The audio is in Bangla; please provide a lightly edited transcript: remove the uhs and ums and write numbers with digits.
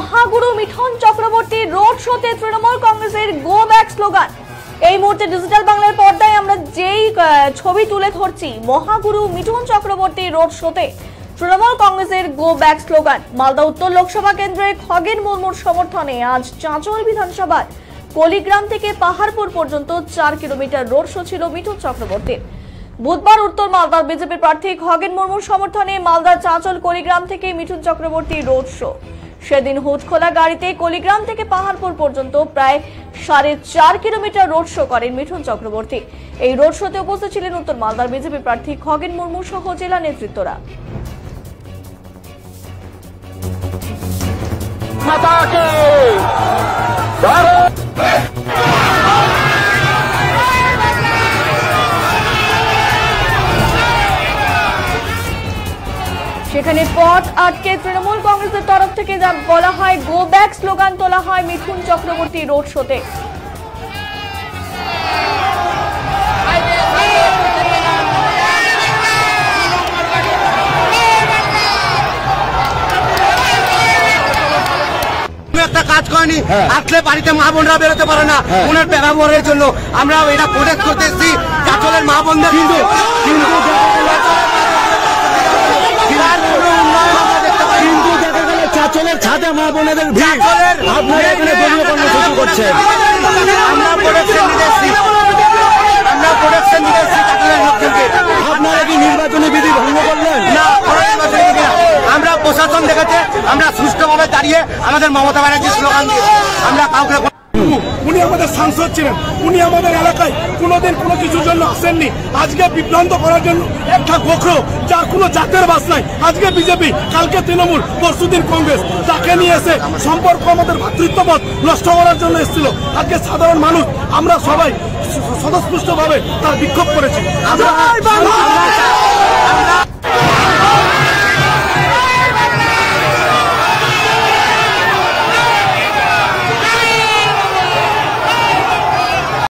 মহাগুরু মিঠুন চক্রবর্তীর রোড শোতে তৃণমূল কংগ্রেসের গো ব্যাক স্লোগান। এই মুহূর্তে ডিজিটাল বাংলার পর্দায় আমরা যেই ছবি তুলে ধরছি, মহাগুরু মিঠুন চক্রবর্তীর রোড শোতে তৃণমূল কংগ্রেসের গো ব্যাক স্লোগান। মালদা উত্তর লোকসভা কেন্দ্রে খগেন মুর্মুর সমর্থনে আজ চাঁচল বিধানসভার কলিগ্রাম থেকে পাহাড়পুর পর্যন্ত 4 কিলোমিটার রোড শো ছিল মিঠুন চক্রবর্তীর। বুধবার উত্তর মালদার বিজেপি প্রার্থী খগেন মুর্মুর সমর্থনে মালদার চাঁচল কলিগ্রাম থেকে মিঠুন চক্রবর্তীর রোড শো। সেদিন হুটখোলা গাড়িতে কলিগ্রাম থেকে পাহাড়পুর পর্যন্ত প্রায় 4.5 কিলোমিটার রোড শো করেন মিঠুন চক্রবর্তী। এই রোড শোতে উপস্থিত ছিলেন উত্তর মালদার বিজেপি প্রার্থী খগেন মুর্মু সহ জেলা নেতৃত্বরা। সেখানে পথ আটকে তৃণমূল কংগ্রেসের তরফ থেকে যা বলা হয় গো ব্যাক স্লোগান তোলা হয় মিঠুন চক্রবর্তী রোড শোতে। একটা কাজ করেনি, আসলে বাড়িতে মা বোনরা বেরোতে পারে না, ওনার ব্যবহারের জন্য আমরা এটা প্রোটেক্ট করতে এসেছি। চাঁচলের মা বোনদের চাঁচলের ছাদে মা বোনেদের ভিড়, আপনারা এখানে দলীয় কর্মসূচি করছেন। আমরা প্রোটেকশন দিতে এসেছি, চাঁচলের লোকজনকে। আপনারা কি নির্বাচনী বিধি ভঙ্গ করলেন? না, আমরা প্রশাসন দেখাতে আমরা সুষ্ঠুভাবে দাঁড়িয়ে আমাদের মমতা ব্যানার্জির স্লোগান দিয়ে আমরা কাউকে। উনি আমাদের সাংসদ ছিলেন, উনি আমাদের এলাকায় কোনোদিন কোনো কিছুর জন্য আসেননি। আজকে বিভ্রান্ত করার জন্য একটা গোখরো, যার কোনো জাতের বাস নাই, আজকে বিজেপি, কালকে তৃণমূল, পরশুদিন কংগ্রেস, তাকে নিয়ে এসে সম্পর্ক আমাদের ভাতৃত্ববোধ নষ্ট করার জন্য এসেছিল। আজকে সাধারণ মানুষ আমরা সবাই স্বতঃস্ফূর্তভাবে তার বিক্ষোভ করেছি।